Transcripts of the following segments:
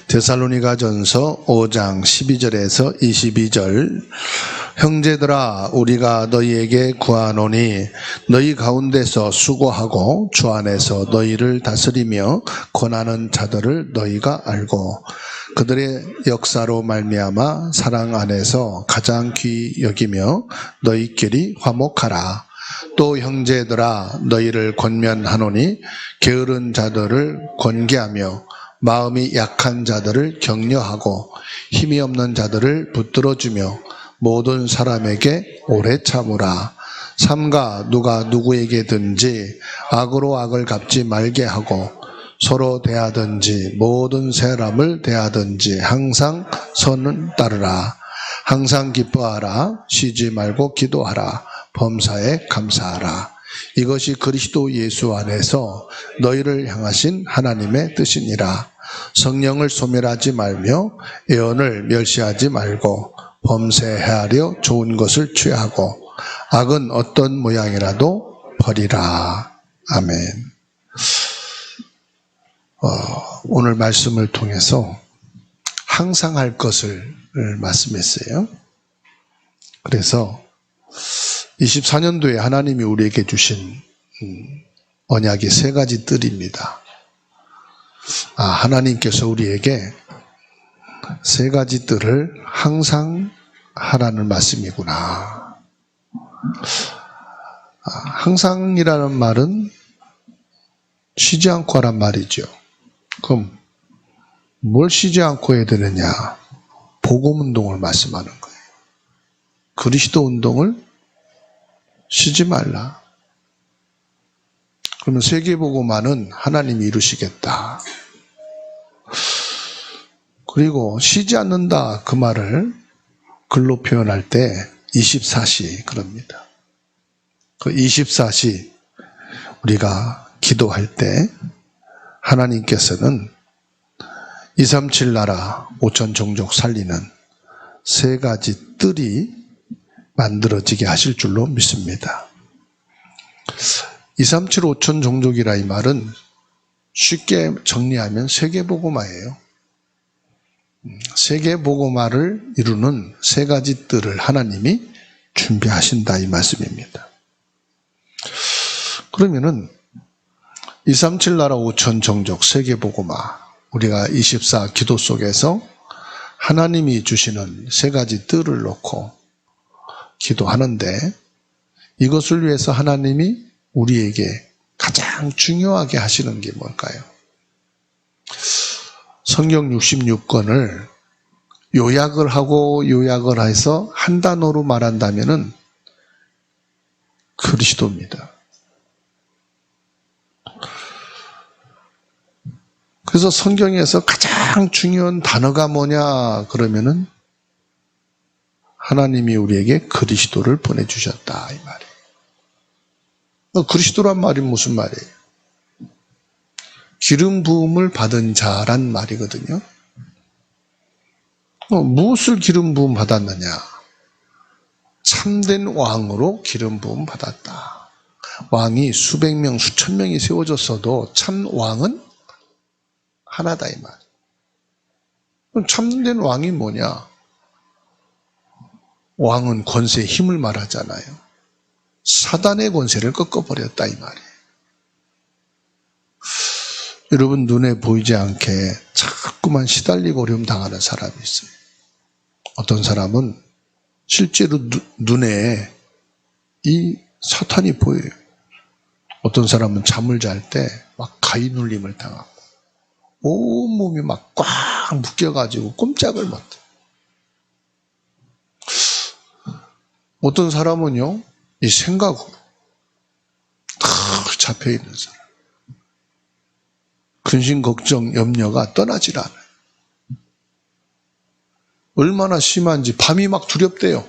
데살로니가전서 5장 12절에서 22절. 형제들아, 우리가 너희에게 구하노니 너희 가운데서 수고하고 주 안에서 너희를 다스리며 권하는 자들을 너희가 알고 그들의 역사로 말미암아 사랑 안에서 가장 귀히 여기며 너희끼리 화목하라. 또 형제들아, 너희를 권면하노니 게으른 자들을 권계하며 마음이 약한 자들을 격려하고 힘이 없는 자들을 붙들어주며 모든 사람에게 오래 참으라. 삼가 누가 누구에게든지 악으로 악을 갚지 말게 하고 서로 대하든지 모든 사람을 대하든지 항상 선을 따르라. 항상 기뻐하라. 쉬지 말고 기도하라. 범사에 감사하라. 이것이 그리스도 예수 안에서 너희를 향하신 하나님의 뜻이니라. 성령을 소멸하지 말며 예언을 멸시하지 말고 범죄하려 좋은 것을 취하고 악은 어떤 모양이라도 버리라. 아멘. 오늘 말씀을 통해서 항상 할 것을 말씀했어요. 그래서 24년도에 하나님이 우리에게 주신 언약이 세 가지 뜰입니다. 하나님께서 우리에게 세 가지 뜰을 항상 하라는 말씀이구나. 항상이라는 말은 쉬지 않고 하란 말이죠. 그럼 뭘 쉬지 않고 해야 되느냐? 복음 운동을 말씀하는 거예요. 그리스도 운동을 쉬지 말라. 그러면 세계복음화는 하나님이 이루시겠다. 그리고 쉬지 않는다, 그 말을 글로 표현할 때 24시 그럽니다. 그 24시 우리가 기도할 때 하나님께서는 237 나라 5천 종족 살리는 세 가지 뜰이 만들어지게 하실 줄로 믿습니다. 237 5천 종족이라 이 말은 쉽게 정리하면 세계복음화예요. 세계복음화를 이루는 세 가지 뜰을 하나님이 준비하신다, 이 말씀입니다. 그러면은 237 나라 5천 종족 세계복음화, 우리가 24 기도 속에서 하나님이 주시는 세 가지 뜰을 놓고 기도하는데, 이것을 위해서 하나님이 우리에게 가장 중요하게 하시는 게 뭘까요? 성경 66권을 요약을 하고 요약을 해서 한 단어로 말한다면은 그리스도입니다. 그래서 성경에서 가장 중요한 단어가 뭐냐 그러면은 하나님이 우리에게 그리스도를 보내주셨다, 이 말이에요. 그리스도란 말이 무슨 말이에요? 기름 부음을 받은 자란 말이거든요. 무엇을 기름 부음 받았느냐? 참된 왕으로 기름 부음 받았다. 왕이 수백 명, 수천 명이 세워졌어도 참 왕은 하나다, 이 말. 그럼 참된 왕이 뭐냐? 왕은 권세의 힘을 말하잖아요. 사단의 권세를 꺾어버렸다, 이 말이에요. 여러분, 눈에 보이지 않게 자꾸만 시달리고 어려움 당하는 사람이 있어요. 어떤 사람은 실제로 눈에 이 사탄이 보여요. 어떤 사람은 잠을 잘 때 막 가위 눌림을 당하고 온몸이 막 꽉 묶여가지고 꼼짝을 못해. 어떤 사람은요, 이 생각으로 탁 잡혀있는 사람. 근심, 걱정, 염려가 떠나질 않아요. 얼마나 심한지 밤이 막 두렵대요.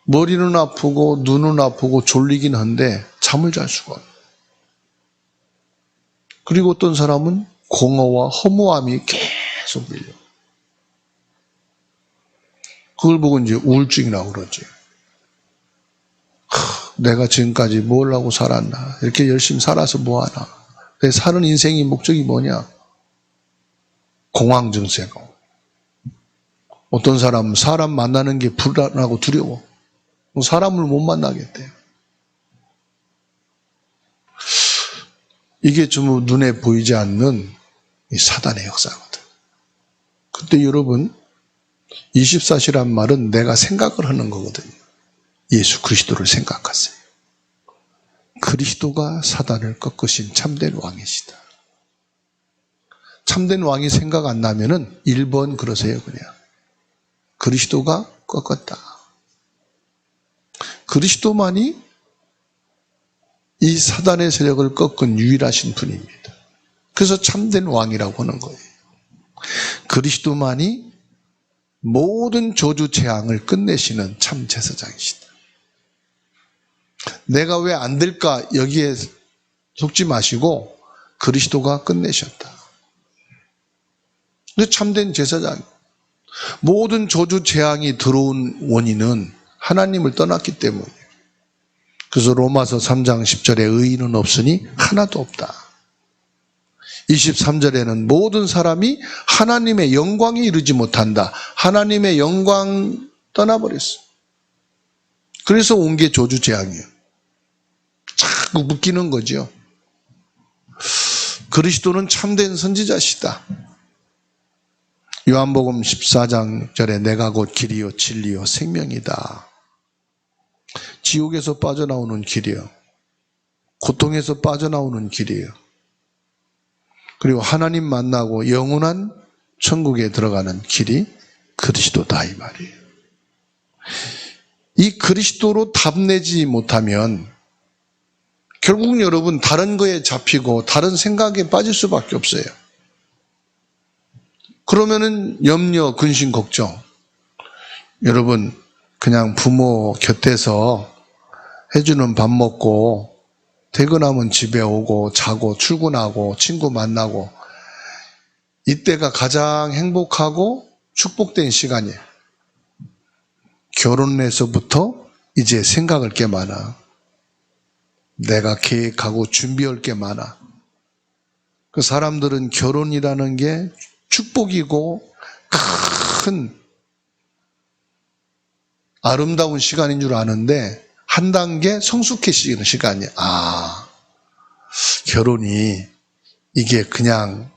머리는 아프고 눈은 아프고 졸리긴 한데 잠을 잘 수가 없어요. 그리고 어떤 사람은 공허와 허무함이 계속 밀려. 그걸 보고 이제 우울증이라고 그러지. 내가 지금까지 뭘 하고 살았나? 이렇게 열심히 살아서 뭐하나? 사는 인생의 목적이 뭐냐? 공황 증세가 오고, 어떤 사람은 사람 만나는 게 불안하고 두려워. 사람을 못 만나겠대요. 이게 좀 눈에 보이지 않는 이 사단의 역사거든. 그때 여러분, 24시란 말은 내가 생각을 하는 거거든요. 예수 그리스도를 생각하세요. 그리스도가 사단을 꺾으신 참된 왕이시다. 참된 왕이 생각 안 나면은 1번 그러세요, 그냥. 그리스도가 꺾었다. 그리스도만이 이 사단의 세력을 꺾은 유일하신 분입니다. 그래서 참된 왕이라고 하는 거예요. 그리스도만이 모든 저주 재앙을 끝내시는 참 제사장이시다. 내가 왜 안 될까 여기에 속지 마시고 그리스도가 끝내셨다. 참된 제사장. 모든 저주 재앙이 들어온 원인은 하나님을 떠났기 때문이에요. 그래서 로마서 3장 10절에 의인은 없으니 하나도 없다. 23절에는 모든 사람이 하나님의 영광에 이르지 못한다. 하나님의 영광 떠나버렸어. 그래서 온 게 저주 재앙이에요. 자꾸 묶이는 거죠. 그리스도는 참된 선지자시다. 요한복음 14장 절에 내가 곧 길이요 진리요 생명이다. 지옥에서 빠져나오는 길이요. 고통에서 빠져나오는 길이에요. 그리고 하나님 만나고 영원한 천국에 들어가는 길이 그리스도다 이 말이에요. 이 그리스도로 답내지 못하면 결국 여러분 다른 거에 잡히고 다른 생각에 빠질 수밖에 없어요. 그러면은 염려, 근심, 걱정. 여러분 그냥 부모 곁에서 해주는 밥 먹고 퇴근하면 집에 오고 자고 출근하고 친구 만나고 이때가 가장 행복하고 축복된 시간이에요. 결혼해서부터 이제 생각할 게 많아. 내가 계획하고 준비할 게 많아. 그 사람들은 결혼이라는 게 축복이고 큰 아름다운 시간인 줄 아는데 한 단계 성숙해지는 시간이야. 결혼이 이게 그냥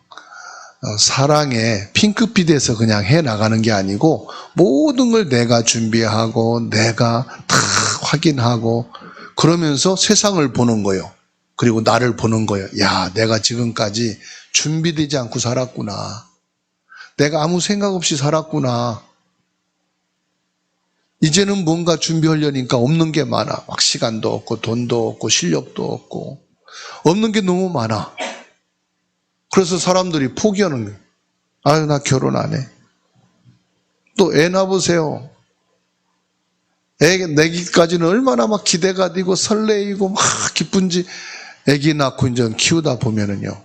사랑의 핑크빛에서 그냥 해나가는 게 아니고 모든 걸 내가 준비하고 내가 다 확인하고 그러면서 세상을 보는 거예요. 그리고 나를 보는 거예요. 야, 내가 지금까지 준비되지 않고 살았구나. 내가 아무 생각 없이 살았구나. 이제는 뭔가 준비하려니까 없는 게 많아. 막 시간도 없고 돈도 없고 실력도 없고 없는 게 너무 많아. 그래서 사람들이 포기하는 거예요. 아유, 나 결혼 안 해. 또 애 낳아보세요. 애 내기까지는 얼마나 막 기대가 되고 설레이고 막 기쁜지 애기 낳고 이제 키우다 보면은요.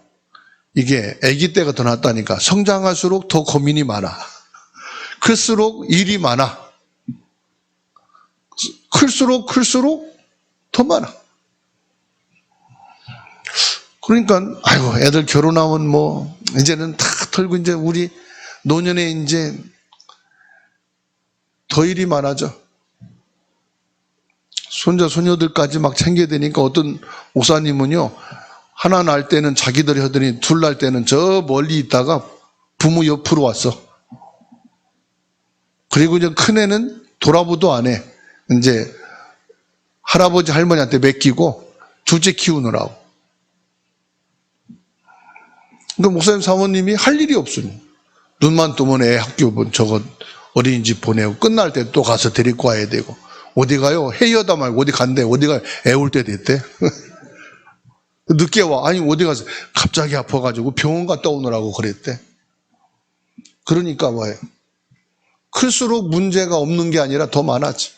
이게 애기 때가 더 낫다니까. 성장할수록 더 고민이 많아. 클수록 일이 많아. 클수록 더 많아. 그러니까 아이고 애들 결혼하면 뭐 이제는 다 털고 이제 우리 노년에 이제 더 일이 많아져. 손자 손녀들까지 막 챙겨야 되니까 어떤 목사님은요 하나 낳을 때는 자기들이 하더니 둘 낳을 때는 저 멀리 있다가 부모 옆으로 왔어. 그리고 이제 큰애는 돌아보도 안 해. 이제 할아버지 할머니한테 맡기고 둘째 키우느라고. 그러니까 목사님 사모님이 할 일이 없으니 눈만 뜨면 애 학교 저거 어린이집 보내고 끝날 때 또 가서 데리고 와야 되고 어디 가요? 회의하다 말고 어디 간대. 어디 가요? 애 올 때 됐대. 늦게 와. 아니 어디 가서 갑자기 아파가지고 병원 갔다 오느라고 그랬대. 그러니까 뭐예요? 클수록 문제가 없는 게 아니라 더 많아지.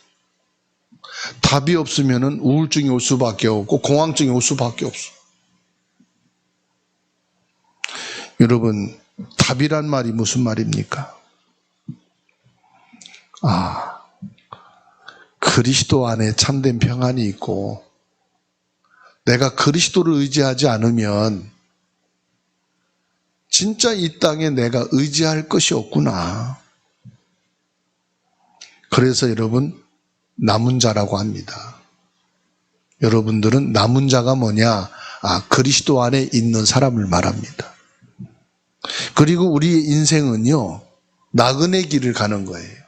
답이 없으면은 우울증이 올 수밖에 없고 공황증이 올 수밖에 없어. 여러분 답이란 말이 무슨 말입니까? 그리스도 안에 참된 평안이 있고 내가 그리스도를 의지하지 않으면 진짜 이 땅에 내가 의지할 것이 없구나. 그래서 여러분, 남은 자라고 합니다. 여러분들은 남은 자가 뭐냐? 그리스도 안에 있는 사람을 말합니다. 그리고 우리의 인생은요, 나그네 길을 가는 거예요.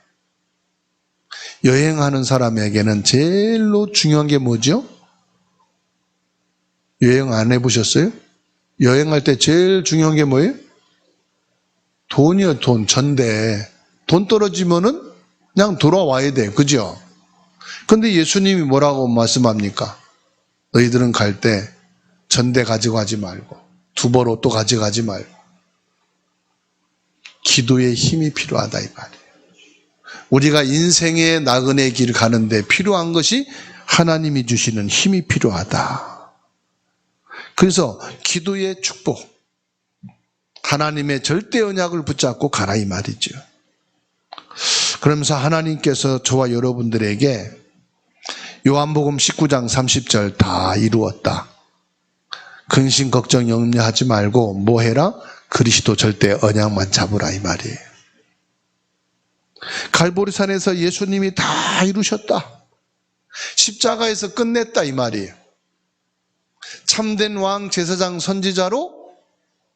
여행하는 사람에게는 제일로 중요한 게 뭐죠? 여행 안 해보셨어요? 여행할 때 제일 중요한 게 뭐예요? 돈이요, 돈, 전대. 돈 떨어지면은 그냥 돌아와야 돼. 그죠? 근데 예수님이 뭐라고 말씀합니까? 너희들은 갈 때 전대 가지고 가지 말고, 두벌 옷도 가져가지 말고, 기도에 힘이 필요하다 이 말이에요. 우리가 인생의 나그네 길을 가는데 필요한 것이 하나님이 주시는 힘이 필요하다. 그래서 기도의 축복, 하나님의 절대 언약을 붙잡고 가라 이 말이죠. 그러면서 하나님께서 저와 여러분들에게 요한복음 19장 30절 다 이루었다. 근심 걱정 염려하지 말고 뭐 해라? 그리스도 절대 언약만 잡으라 이 말이에요. 갈보리산에서 예수님이 다 이루셨다. 십자가에서 끝냈다 이 말이에요. 참된 왕 제사장 선지자로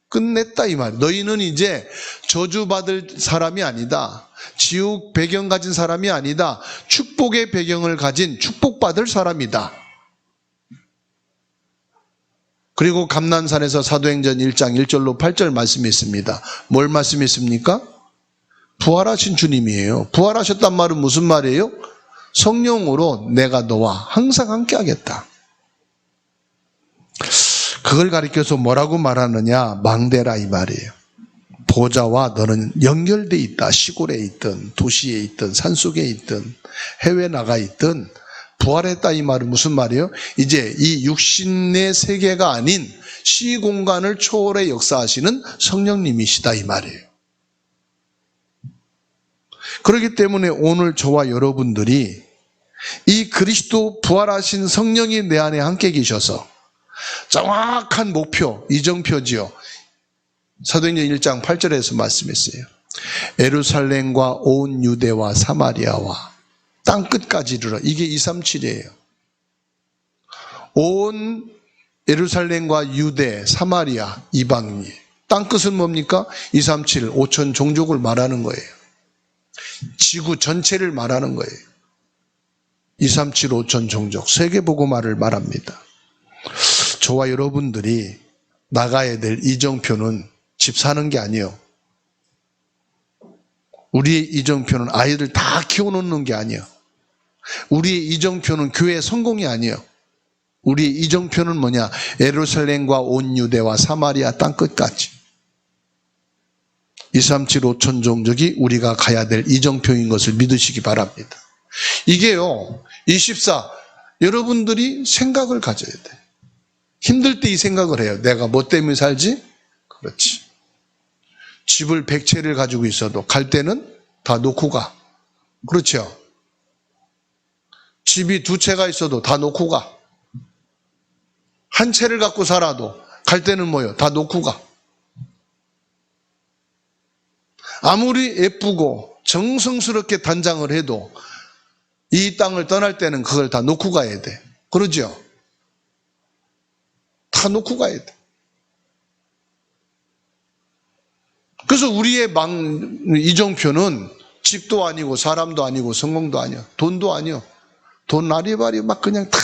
끝냈다 이 말이에요. 너희는 이제 저주받을 사람이 아니다. 지옥 배경 가진 사람이 아니다. 축복의 배경을 가진 축복받을 사람이다. 그리고 감난산에서 사도행전 1장 1절로 8절 말씀이 있습니다. 뭘 말씀이 있습니까? 부활하신 주님이에요. 부활하셨단 말은 무슨 말이에요? 성령으로 내가 너와 항상 함께 하겠다. 그걸 가리켜서 뭐라고 말하느냐? 망대라 이 말이에요. 보좌와 너는 연결돼 있다. 시골에 있든 도시에 있든 산속에 있든 해외 나가 있든 부활했다 이 말은 무슨 말이에요? 이제 이 육신의 세계가 아닌 시공간을 초월해 역사하시는 성령님이시다 이 말이에요. 그렇기 때문에 오늘 저와 여러분들이 이 그리스도 부활하신 성령이 내 안에 함께 계셔서 정확한 목표, 이정표지요. 사도행전 1장 8절에서 말씀했어요. 예루살렘과 온 유대와 사마리아와 땅끝까지 이르러. 이게 237이에요. 온 예루살렘과 유대, 사마리아, 이방인. 땅끝은 뭡니까? 237, 5천 종족을 말하는 거예요. 지구 전체를 말하는 거예요. 237, 5천 종족, 세계복음화를 말합니다. 저와 여러분들이 나가야 될 이정표는 집 사는 게 아니에요. 우리의 이정표는 아이들 다 키워놓는 게 아니에요. 우리의 이정표는 교회 성공이 아니에요. 우리의 이정표는 뭐냐? 예루살렘과 온 유대와 사마리아 땅끝까지. 237, 5천 종족이 우리가 가야 될 이정표인 것을 믿으시기 바랍니다. 이게요, 24, 여러분들이 생각을 가져야 돼. 힘들 때 이 생각을 해요. 내가 뭐 때문에 살지? 그렇지. 집을 100채를 가지고 있어도 갈 때는 다 놓고 가. 그렇죠? 집이 2채가 있어도 다 놓고 가. 한 채를 갖고 살아도 갈 때는 뭐요? 다 놓고 가. 아무리 예쁘고 정성스럽게 단장을 해도 이 땅을 떠날 때는 그걸 다 놓고 가야 돼. 그러죠? 다 놓고 가야 돼. 그래서 우리의 이정표는 집도 아니고 사람도 아니고 성공도 아니야. 돈도 아니야. 돈 아리바리 막 그냥 다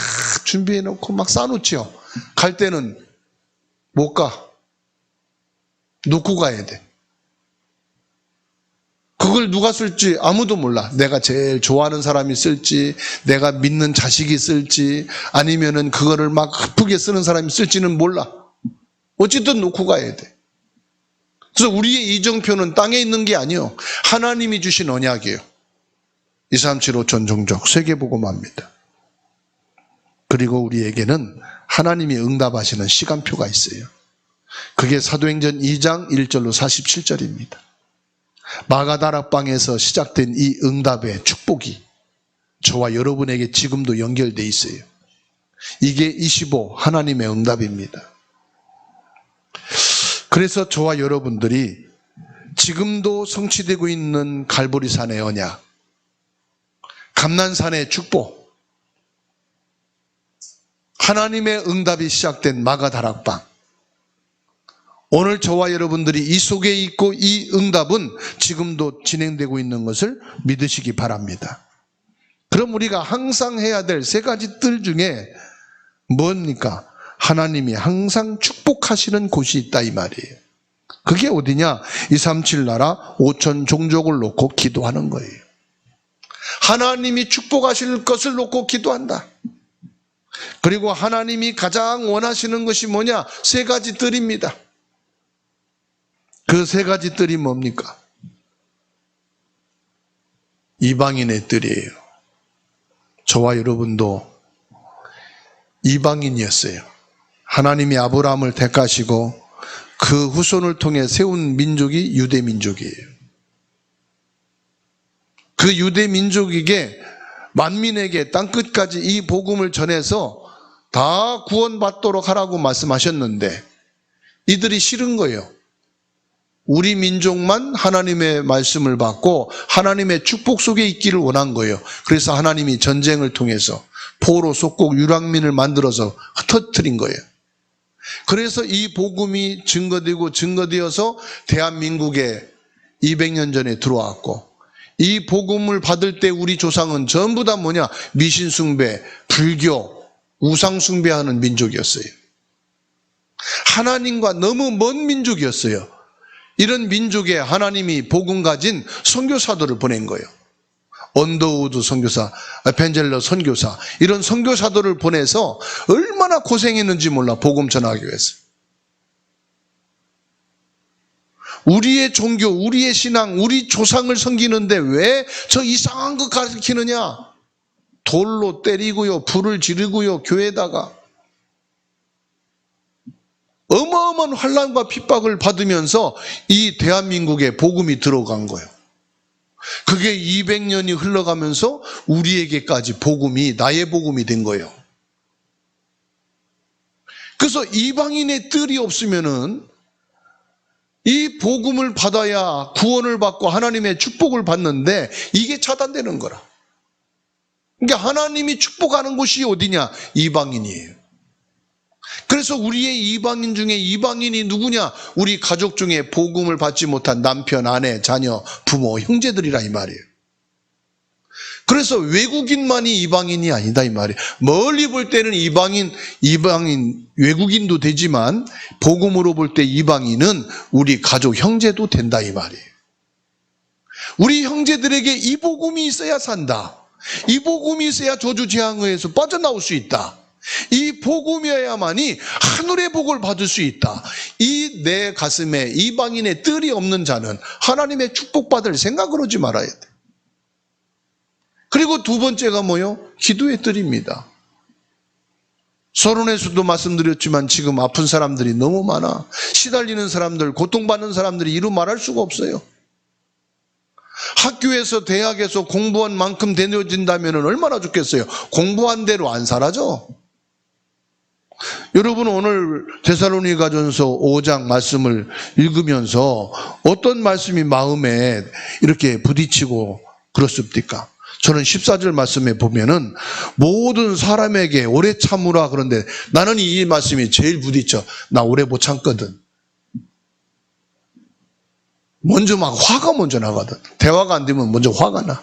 준비해 놓고 막 싸놓지요. 갈 때는 못 가. 놓고 가야 돼. 그걸 누가 쓸지 아무도 몰라. 내가 제일 좋아하는 사람이 쓸지, 내가 믿는 자식이 쓸지, 아니면은 그거를 막 흡하게 쓰는 사람이 쓸지는 몰라. 어쨌든 놓고 가야 돼. 그래서 우리의 이정표는 땅에 있는 게 아니에요. 하나님이 주신 언약이에요. 237, 5천 종족 세계복음화입니다. 그리고 우리에게는 하나님이 응답하시는 시간표가 있어요. 그게 사도행전 2장 1절로 47절입니다. 마가다락방에서 시작된 이 응답의 축복이 저와 여러분에게 지금도 연결되어 있어요. 이게 25 하나님의 응답입니다. 그래서 저와 여러분들이 지금도 성취되고 있는 갈보리산의 언약, 감난산의 축복, 하나님의 응답이 시작된 마가다락방, 오늘 저와 여러분들이 이 속에 있고 이 응답은 지금도 진행되고 있는 것을 믿으시기 바랍니다. 그럼 우리가 항상 해야 될 세 가지 뜰 중에 뭡니까? 하나님이 항상 축복하시는 곳이 있다 이 말이에요. 그게 어디냐? 237 나라 5천 종족을 놓고 기도하는 거예요. 하나님이 축복하실 것을 놓고 기도한다. 그리고 하나님이 가장 원하시는 것이 뭐냐? 세 가지 뜰입니다. 그 세 가지 뜰이 뭡니까? 이방인의 뜰이에요. 저와 여러분도 이방인이었어요. 하나님이 아브라함을 택하시고 그 후손을 통해 세운 민족이 유대 민족이에요. 그 유대 민족에게 만민에게 땅끝까지 이 복음을 전해서 다 구원받도록 하라고 말씀하셨는데 이들이 싫은 거예요. 우리 민족만 하나님의 말씀을 받고 하나님의 축복 속에 있기를 원한 거예요. 그래서 하나님이 전쟁을 통해서 포로 속국 유랑민을 만들어서 흩어뜨린 거예요. 그래서 이 복음이 증거되어서 대한민국에 200년 전에 들어왔고, 이 복음을 받을 때 우리 조상은 전부 다 뭐냐? 미신숭배, 불교, 우상숭배하는 민족이었어요. 하나님과 너무 먼 민족이었어요. 이런 민족에 하나님이 복음 가진 선교사들을 보낸 거예요. 언더우드 선교사, 벤젤러 선교사, 이런 선교사들을 보내서 얼마나 고생했는지 몰라, 복음 전하기 위해서. 우리의 종교, 우리의 신앙, 우리 조상을 섬기는데 왜 저 이상한 거 가르치느냐? 돌로 때리고요, 불을 지르고요, 교회에다가. 어마어마한 환난과 핍박을 받으면서 이 대한민국에 복음이 들어간 거예요. 그게 200년이 흘러가면서 우리에게까지 복음이, 나의 복음이 된 거예요. 그래서 이방인의 뜰이 없으면은 이 복음을 받아야 구원을 받고 하나님의 축복을 받는데 이게 차단되는 거라. 그러니까 하나님이 축복하는 곳이 어디냐? 이방인이에요. 그래서 우리의 이방인 중에 이방인이 누구냐? 우리 가족 중에 복음을 받지 못한 남편, 아내, 자녀, 부모, 형제들이라 이 말이에요. 그래서 외국인만이 이방인이 아니다 이 말이에요. 멀리 볼 때는 이방인, 외국인도 되지만 복음으로 볼 때 이방인은 우리 가족, 형제도 된다 이 말이에요. 우리 형제들에게 이 복음이 있어야 산다. 이 복음이 있어야 저주재앙에서 빠져나올 수 있다. 이 복음이어야만이 하늘의 복을 받을 수 있다. 이 내 가슴에 이방인의 뜰이 없는 자는 하나님의 축복받을 생각을 하지 말아야 돼. 그리고 두 번째가 뭐요? 기도의 뜰입니다. 서론에서도 말씀드렸지만 지금 아픈 사람들이 너무 많아. 시달리는 사람들, 고통받는 사람들이 이루 말할 수가 없어요. 학교에서 대학에서 공부한 만큼 되어진다면 얼마나 좋겠어요. 공부한 대로 안 사라져. 여러분 오늘 데살로니가전서 5장 말씀을 읽으면서 어떤 말씀이 마음에 이렇게 부딪히고 그렇습니까? 저는 14절 말씀에 보면은 모든 사람에게 오래 참으라 그런데 나는 이 말씀이 제일 부딪혀. 나 오래 못 참거든. 먼저 막 화가 먼저 나거든. 대화가 안 되면 먼저 화가 나.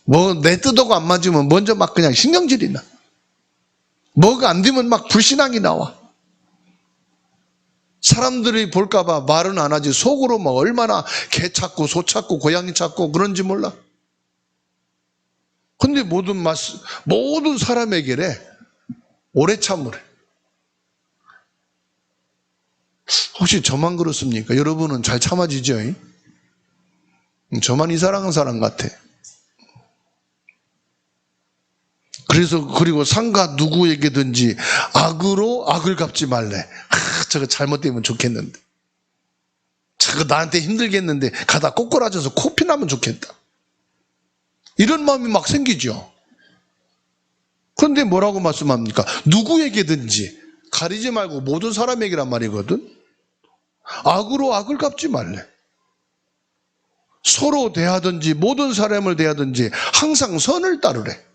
뭐 내 뜻하고 안 맞으면 먼저 막 그냥 신경질이 나. 뭐가 안 되면 막 불신앙이 나와. 사람들이 볼까봐 말은 안 하지 속으로 막 얼마나 개 찾고 소 찾고 고양이 찾고 그런지 몰라. 근데 모든 사람에게래 오래 참으래. 혹시 저만 그렇습니까? 여러분은 잘 참아지죠? 저만 이상한 사람 같아. 그리고 상가 누구에게든지 악으로 악을 갚지 말래. 저거 잘못되면 좋겠는데. 저거 나한테 힘들겠는데 가다 꼬꾸라져서 코피 나면 좋겠다. 이런 마음이 막 생기죠. 그런데 뭐라고 말씀합니까? 누구에게든지 가리지 말고 모든 사람에게란 말이거든. 악으로 악을 갚지 말래. 서로 대하든지 모든 사람을 대하든지 항상 선을 따르래.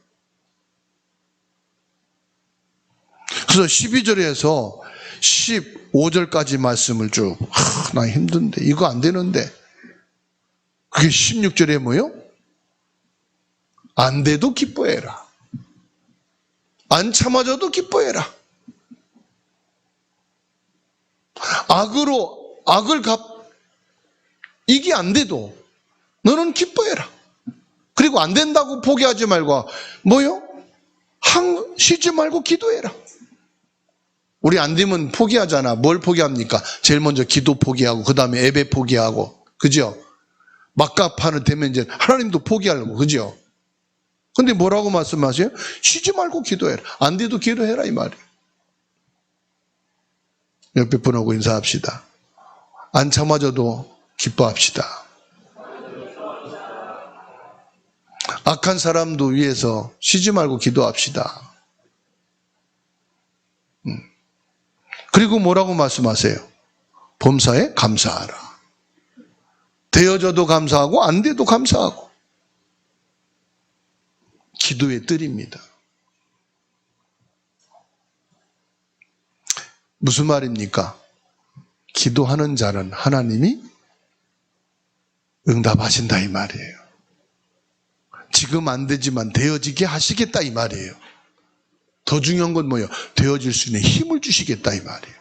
그래서 12절에서 15절까지 말씀을 쭉, 나 힘든데, 이거 안 되는데. 그게 16절에 뭐요? 안 돼도 기뻐해라. 안 참아져도 기뻐해라. 악으로 악을 이게 안 돼도 너는 기뻐해라. 그리고 안 된다고 포기하지 말고 뭐요? 쉬지 말고 기도해라. 우리 안 되면 포기하잖아. 뭘 포기합니까? 제일 먼저 기도 포기하고 그 다음에 예배 포기하고, 그죠? 막가파는 되면 이제 하나님도 포기하려고, 그죠? 근데 뭐라고 말씀하세요? 쉬지 말고 기도해라. 안 돼도 기도해라 이 말이에요. 옆에 분하고 인사합시다. 안 참아져도 기뻐합시다. 악한 사람도 위해서 쉬지 말고 기도합시다. 그리고 뭐라고 말씀하세요? 범사에 감사하라. 되어져도 감사하고 안 돼도 감사하고. 기도의 뜰입니다. 무슨 말입니까? 기도하는 자는 하나님이 응답하신다 이 말이에요. 지금 안 되지만 되어지게 하시겠다 이 말이에요. 더 중요한 건 뭐예요? 되어질 수 있는 힘을 주시겠다 이 말이에요.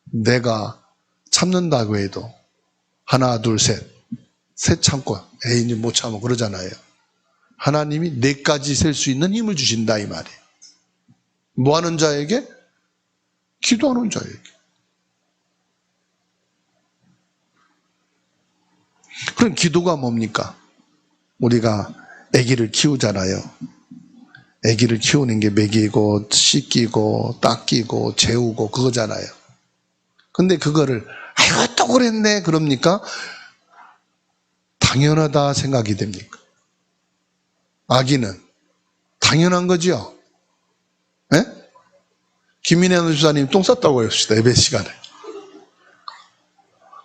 내가 참는다고 해도 하나 둘 셋 참고 애인이 못 참고 그러잖아요. 하나님이 넷까지 셀 수 있는 힘을 주신다 이 말이에요. 뭐 하는 자에게? 기도하는 자에게. 그럼 기도가 뭡니까? 우리가 아기를 키우잖아요. 아기를 키우는 게 먹이고 씻기고 닦이고 재우고 그거잖아요. 근데 그거를 아이고 또 그랬네 그럽니까? 당연하다 생각이 됩니까? 아기는 당연한 거죠. 네? 김민혜 선교사님 똥 쌌다고 했습니다. 예배 시간에.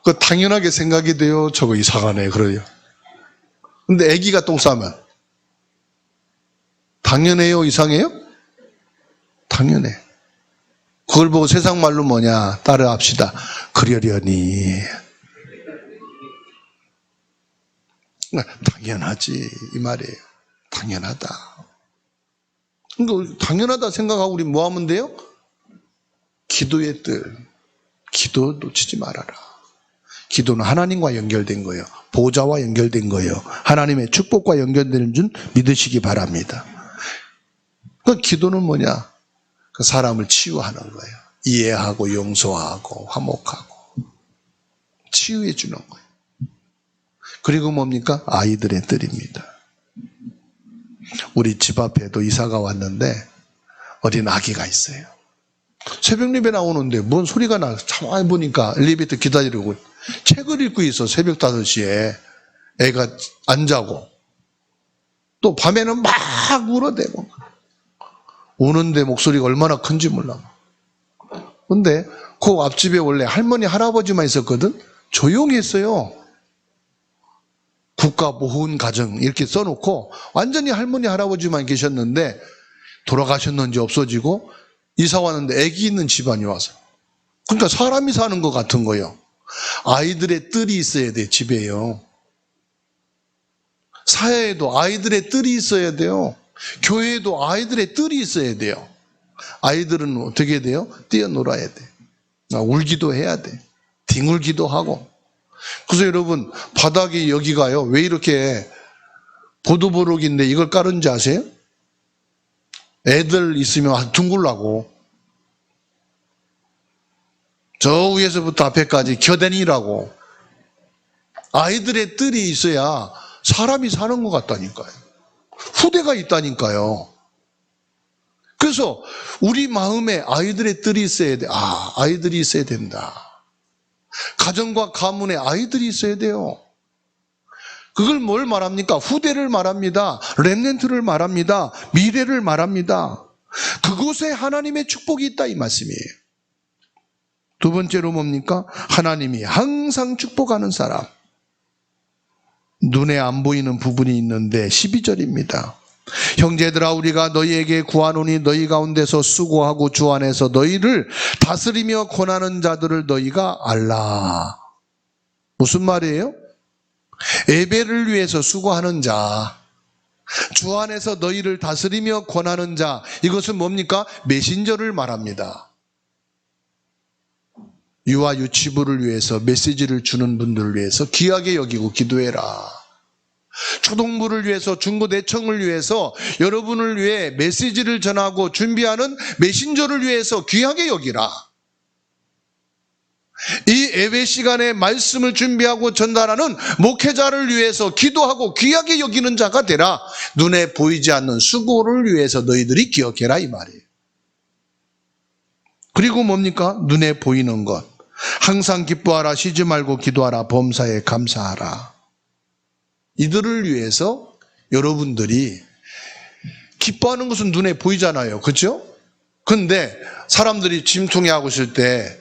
그 당연하게 생각이 돼요. 저거 이상하네 그래요. 근데 아기가 똥 싸면 당연해요? 이상해요? 당연해. 그걸 보고 세상 말로 뭐냐 따라합시다. 그러려니. 당연하지 이 말이에요. 당연하다. 그러니까 당연하다 생각하고 우리 뭐 하면 돼요? 기도의 뜰. 기도 놓치지 말아라. 기도는 하나님과 연결된 거예요. 보좌와 연결된 거예요. 하나님의 축복과 연결되는 줄 믿으시기 바랍니다. 그 기도는 뭐냐? 그 사람을 치유하는 거예요. 이해하고 용서하고 화목하고 치유해 주는 거예요. 그리고 뭡니까? 아이들의 뜰입니다. 우리 집 앞에도 이사가 왔는데 어린 아기가 있어요. 새벽 예배 나오는데 뭔 소리가 나. 가만히 보니까 엘리베이터 기다리려고 책을 읽고 있어. 새벽 5시에 애가 안 자고 또 밤에는 막 울어대고 우는데 목소리가 얼마나 큰지 몰라. 근데 그 앞집에 원래 할머니 할아버지만 있었거든. 조용히 했어요. 국가보훈가정 이렇게 써놓고 완전히 할머니 할아버지만 계셨는데 돌아가셨는지 없어지고 이사 왔는데 애기 있는 집안이 와서. 그러니까 사람이 사는 것 같은 거예요. 아이들의 뜰이 있어야 돼 집에요. 사회에도 아이들의 뜰이 있어야 돼요. 교회에도 아이들의 뜰이 있어야 돼요. 아이들은 어떻게 해야 돼요? 뛰어놀아야 돼. 울기도 해야 돼. 뒹굴기도 하고. 그래서 여러분 바닥이 여기가요. 왜 이렇게 보도보록인데 이걸 깔은지 아세요? 애들 있으면 둥글라고. 저 위에서부터 앞에까지 겨대니라고. 아이들의 뜰이 있어야 사람이 사는 것 같다니까요. 후대가 있다니까요. 그래서 우리 마음에 아이들의 뜰이 있어야 돼. 아이들이 있어야 된다. 가정과 가문에 아이들이 있어야 돼요. 그걸 뭘 말합니까? 후대를 말합니다. 렘넌트를 말합니다. 미래를 말합니다. 그곳에 하나님의 축복이 있다 이 말씀이에요. 두 번째로 뭡니까? 하나님이 항상 축복하는 사람. 눈에 안 보이는 부분이 있는데 12절입니다. 형제들아 우리가 너희에게 구하노니 너희 가운데서 수고하고 주 안에서 너희를 다스리며 권하는 자들을 너희가 알라. 무슨 말이에요? 예배를 위해서 수고하는 자, 주 안에서 너희를 다스리며 권하는 자, 이것은 뭡니까? 메신저를 말합니다. 유아 유치부를 위해서 메시지를 주는 분들을 위해서 귀하게 여기고 기도해라. 초동부를 위해서, 중고대청을 위해서, 여러분을 위해 메시지를 전하고 준비하는 메신저를 위해서 귀하게 여기라. 이 예배 시간에 말씀을 준비하고 전달하는 목회자를 위해서 기도하고 귀하게 여기는 자가 되라. 눈에 보이지 않는 수고를 위해서 너희들이 기억해라, 이 말이에요. 그리고 뭡니까? 눈에 보이는 것. 항상 기뻐하라, 쉬지 말고 기도하라, 범사에 감사하라. 이들을 위해서 여러분들이 기뻐하는 것은 눈에 보이잖아요. 그렇죠? 근데 사람들이 짐통해하고 있을 때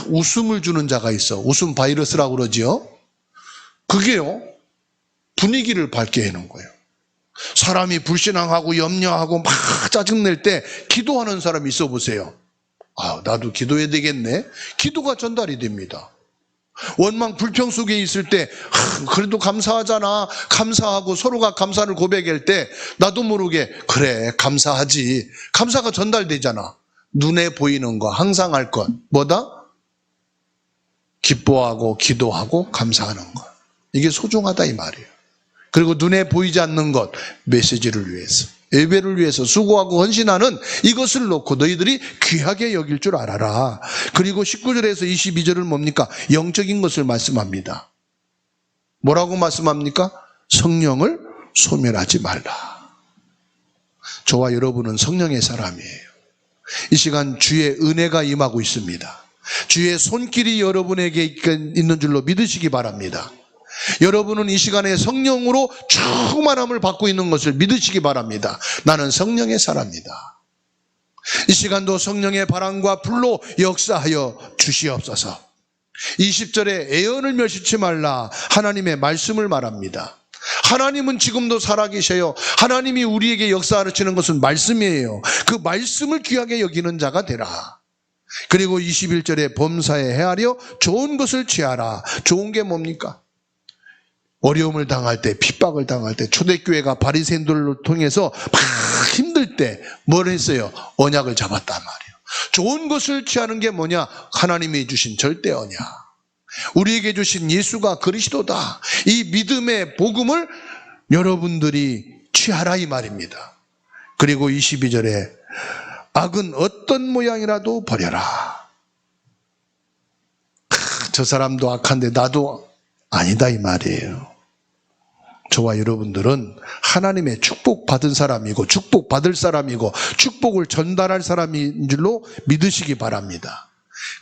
웃음을 주는 자가 있어. 웃음 바이러스라고 그러지요. 그게요, 분위기를 밝게 해놓은 거예요. 사람이 불신앙하고 염려하고 막 짜증낼 때 기도하는 사람이 있어 보세요. 나도 기도해야 되겠네. 기도가 전달이 됩니다. 원망 불평 속에 있을 때 그래도 감사하잖아. 감사하고 서로가 감사를 고백할 때 나도 모르게 그래 감사하지. 감사가 전달되잖아. 눈에 보이는 거, 항상 할 것. 뭐다? 기뻐하고 기도하고 감사하는 것. 이게 소중하다 이 말이에요. 그리고 눈에 보이지 않는 것, 메시지를 위해서, 예배를 위해서 수고하고 헌신하는 이것을 놓고 너희들이 귀하게 여길 줄 알아라. 그리고 19절에서 22절은 뭡니까? 영적인 것을 말씀합니다. 뭐라고 말씀합니까? 성령을 소멸하지 말라. 저와 여러분은 성령의 사람이에요. 이 시간 주의 은혜가 임하고 있습니다. 주의 손길이 여러분에게 있는 줄로 믿으시기 바랍니다. 여러분은 이 시간에 성령으로 충만함을 받고 있는 것을 믿으시기 바랍니다. 나는 성령의 사람이다. 이 시간도 성령의 바람과 불로 역사하여 주시옵소서. 20절에 애언을 멸시치 말라. 하나님의 말씀을 말합니다. 하나님은 지금도 살아계셔요. 하나님이 우리에게 역사하시는 것은 말씀이에요. 그 말씀을 귀하게 여기는 자가 되라. 그리고 21절에 범사에 헤아려 좋은 것을 취하라. 좋은 게 뭡니까? 어려움을 당할 때, 핍박을 당할 때, 초대교회가 바리새인들을 통해서 막 힘들 때 뭘 했어요? 언약을 잡았단 말이에요. 좋은 것을 취하는 게 뭐냐? 하나님이 주신 절대 언약, 우리에게 주신 예수가 그리스도다. 이 믿음의 복음을 여러분들이 취하라 이 말입니다. 그리고 22절에 악은 어떤 모양이라도 버려라. 저 사람도 악한데 나도 아니다 이 말이에요. 저와 여러분들은 하나님의 축복받은 사람이고 축복받을 사람이고 축복을 전달할 사람인 줄로 믿으시기 바랍니다.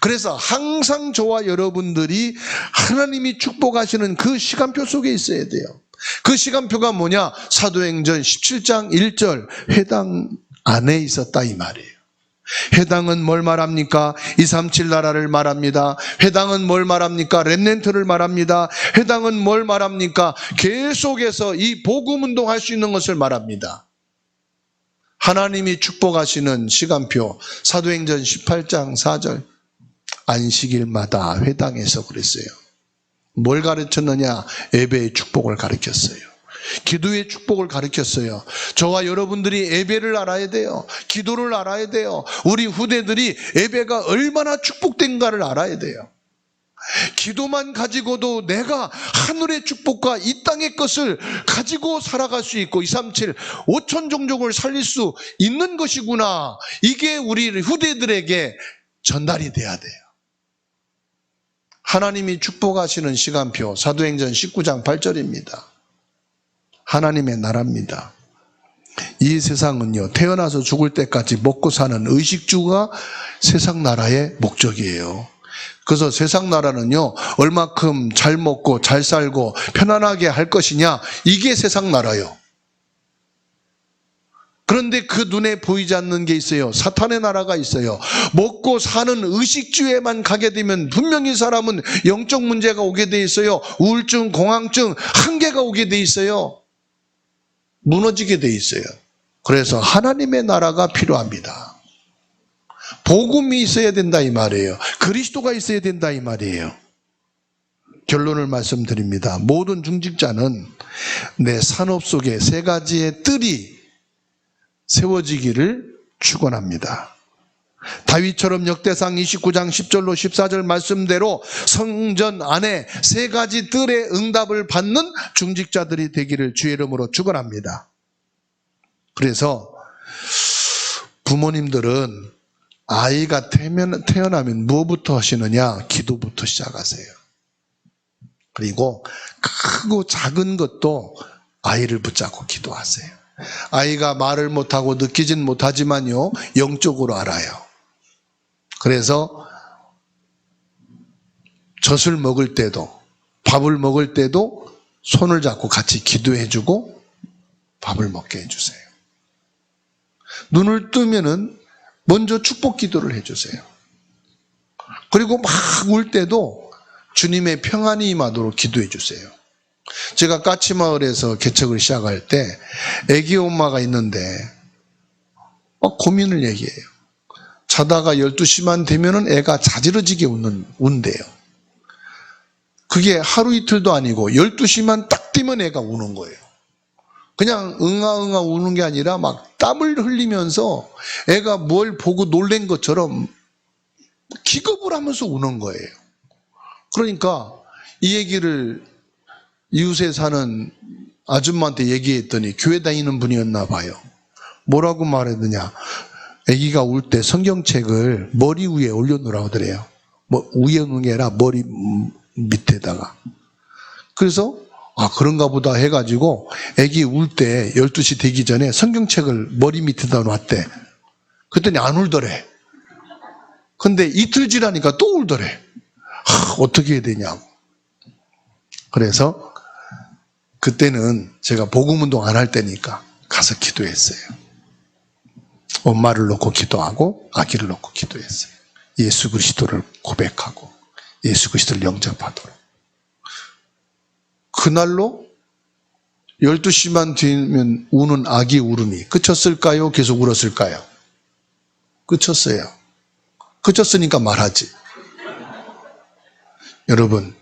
그래서 항상 저와 여러분들이 하나님이 축복하시는 그 시간표 속에 있어야 돼요. 그 시간표가 뭐냐? 사도행전 17장 1절 회당 안에 있었다 이 말이에요. 회당은 뭘 말합니까? 237 나라를 말합니다. 회당은 뭘 말합니까? 렘넌트를 말합니다. 회당은 뭘 말합니까? 계속해서 이 복음 운동할 수 있는 것을 말합니다. 하나님이 축복하시는 시간표, 사도행전 18장 4절 안식일마다 회당에서 그랬어요. 뭘 가르쳤느냐? 예배의 축복을 가르쳤어요. 기도의 축복을 가르쳤어요. 저와 여러분들이 예배를 알아야 돼요. 기도를 알아야 돼요. 우리 후대들이 예배가 얼마나 축복된가를 알아야 돼요. 기도만 가지고도 내가 하늘의 축복과 이 땅의 것을 가지고 살아갈 수 있고 237 5천 종족을 살릴 수 있는 것이구나. 이게 우리 후대들에게 전달이 돼야 돼요. 하나님이 축복하시는 시간표, 사도행전 19장 8절입니다. 하나님의 나라입니다. 이 세상은요, 태어나서 죽을 때까지 먹고 사는 의식주가 세상 나라의 목적이에요. 그래서 세상 나라는요, 얼마큼 잘 먹고 잘 살고 편안하게 할 것이냐, 이게 세상 나라요. 그런데 그 눈에 보이지 않는 게 있어요. 사탄의 나라가 있어요. 먹고 사는 의식주에만 가게 되면 분명히 사람은 영적 문제가 오게 돼 있어요. 우울증, 공황증, 한계가 오게 돼 있어요. 무너지게 돼 있어요. 그래서 하나님의 나라가 필요합니다. 복음이 있어야 된다 이 말이에요. 그리스도가 있어야 된다 이 말이에요. 결론을 말씀드립니다. 모든 중직자는 내 산업 속에 세 가지의 뜰이 세워지기를 축원합니다. 다윗처럼 역대상 29장 10절로 14절 말씀대로 성전 안에 세 가지 뜰의 응답을 받는 중직자들이 되기를 주의 이름으로 축원합니다. 그래서 부모님들은 아이가 태어나면 무엇부터 하시느냐? 기도부터 시작하세요. 그리고 크고 작은 것도 아이를 붙잡고 기도하세요. 아이가 말을 못하고 느끼진 못하지만요, 영적으로 알아요. 그래서 젖을 먹을 때도, 밥을 먹을 때도 손을 잡고 같이 기도해주고 밥을 먹게 해주세요. 눈을 뜨면은 먼저 축복 기도를 해주세요. 그리고 막 울 때도 주님의 평안이 임하도록 기도해 주세요. 제가 까치마을에서 개척을 시작할 때 아기 엄마가 있는데 고민을 얘기해요. 자다가 12시만 되면은 애가 자지러지게 운대요. 그게 하루 이틀도 아니고 12시만 딱 뛰면 애가 우는 거예요. 그냥 응아응아 우는 게 아니라 막 땀을 흘리면서 애가 뭘 보고 놀란 것처럼 기겁을 하면서 우는 거예요. 그러니까 이 얘기를 이웃에 사는 아줌마한테 얘기했더니 교회 다니는 분이었나 봐요. 뭐라고 말했느냐? 아기가 울 때 성경책을 머리 위에 올려놓으라고 하더래요. 위에 놓은 게 아니라 머리 밑에다가. 그래서 그런가 보다 해가지고 아기 울 때 12시 되기 전에 성경책을 머리 밑에다 놨대. 그랬더니 안 울더래. 근데 이틀 지나니까 또 울더래. 어떻게 해야 되냐고. 그래서 그때는 제가 복음운동 안 할 때니까 가서 기도했어요. 엄마를 놓고 기도하고 아기를 놓고 기도했어요. 예수 그리스도를 고백하고 예수 그리스도를 영접하도록. 그날로 12시만 되면 우는 아기 울음이 그쳤을까요? 계속 울었을까요? 그쳤어요. 그쳤으니까 말하지. 여러분,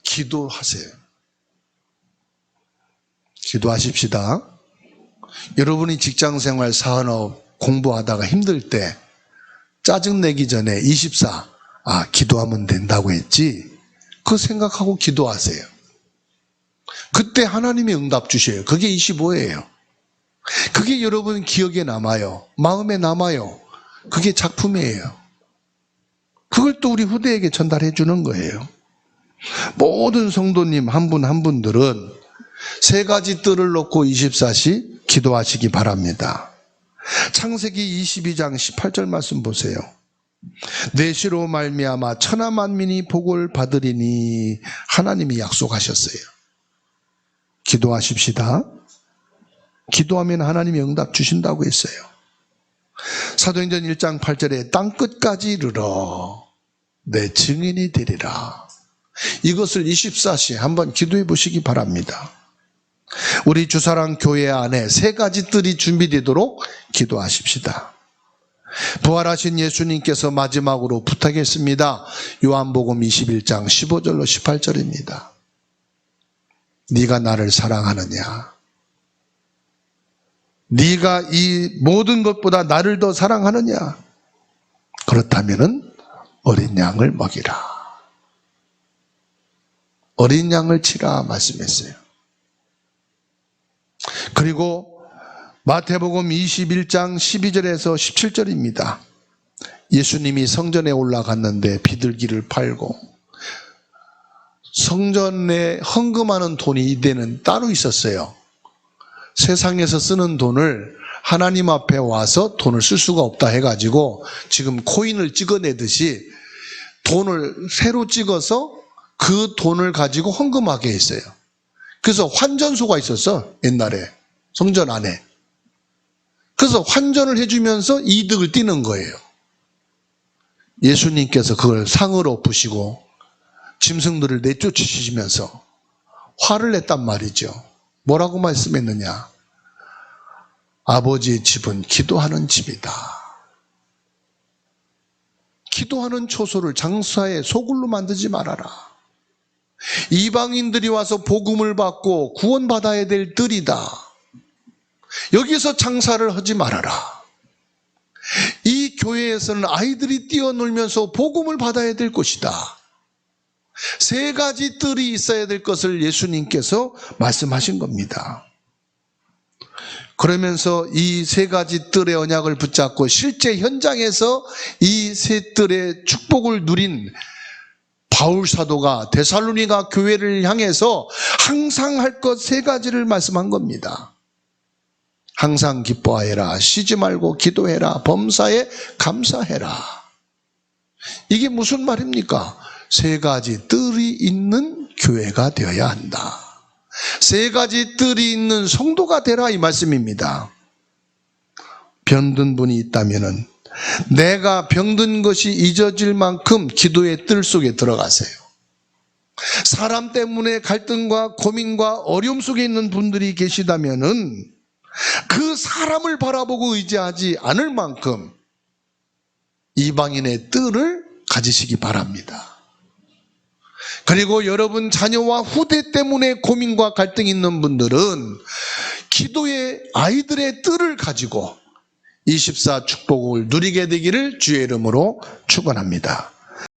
기도하세요. 기도하십시다. 여러분이 직장생활, 사업, 공부하다가 힘들 때 짜증내기 전에 24, 기도하면 된다고 했지. 그거 생각하고 기도하세요. 그때 하나님이 응답 주셔요. 그게 25예요. 그게 여러분 기억에 남아요. 마음에 남아요. 그게 작품이에요. 그걸 또 우리 후대에게 전달해 주는 거예요. 모든 성도님 한 분 한 분들은 세 가지 뜰을 놓고 24시 기도하시기 바랍니다. 창세기 22장 18절 말씀 보세요. 내 시로 말미암아 천하 만민이 복을 받으리니 하나님이 약속하셨어요. 기도하십시다. 기도하면 하나님이 응답 주신다고 했어요. 사도행전 1장 8절에 땅끝까지 이르러 내 증인이 되리라. 이것을 24시 한번 기도해 보시기 바랍니다. 우리 주사랑 교회 안에 세 가지 뜰이 준비되도록 기도하십시다. 부활하신 예수님께서 마지막으로 부탁했습니다. 요한복음 21장 15절로 18절입니다. 네가 나를 사랑하느냐? 네가 이 모든 것보다 나를 더 사랑하느냐? 그렇다면은 어린 양을 먹이라. 어린 양을 치라 말씀했어요. 그리고 마태복음 21장 12절에서 17절입니다. 예수님이 성전에 올라갔는데 비둘기를 팔고 성전에 헌금하는 돈이 이때는 따로 있었어요. 세상에서 쓰는 돈을 하나님 앞에 와서 돈을 쓸 수가 없다 해가지고 지금 코인을 찍어내듯이 돈을 새로 찍어서 그 돈을 가지고 헌금하게 했어요. 그래서 환전소가 있었어, 옛날에 성전 안에. 그래서 환전을 해주면서 이득을 띠는 거예요. 예수님께서 그걸 상으로 부시고 짐승들을 내쫓으시면서 화를 냈단 말이죠. 뭐라고 말씀했느냐? 아버지의 집은 기도하는 집이다. 기도하는 초소를 장사의 소굴로 만들지 말아라. 이방인들이 와서 복음을 받고 구원받아야 될 뜰이다. 여기서 장사를 하지 말아라. 이 교회에서는 아이들이 뛰어놀면서 복음을 받아야 될 것이다. 세 가지 뜰이 있어야 될 것을 예수님께서 말씀하신 겁니다. 그러면서 이 세 가지 뜰의 언약을 붙잡고 실제 현장에서 이 세 뜰의 축복을 누린 바울 사도가 데살로니가 교회를 향해서 항상 할 것 세 가지를 말씀한 겁니다. 항상 기뻐하여라, 쉬지 말고 기도해라, 범사에 감사해라. 이게 무슨 말입니까? 세 가지 뜰이 있는 교회가 되어야 한다. 세 가지 뜰이 있는 성도가 되라, 이 말씀입니다. 병든 분이 있다면은 내가 병든 것이 잊어질 만큼 기도의 뜰 속에 들어가세요. 사람 때문에 갈등과 고민과 어려움 속에 있는 분들이 계시다면은 그 사람을 바라보고 의지하지 않을 만큼 이방인의 뜰을 가지시기 바랍니다. 그리고 여러분 자녀와 후대 때문에 고민과 갈등이 있는 분들은 기도의 아이들의 뜰을 가지고 24 축복을 누리게 되기를 주의 이름으로 축원합니다.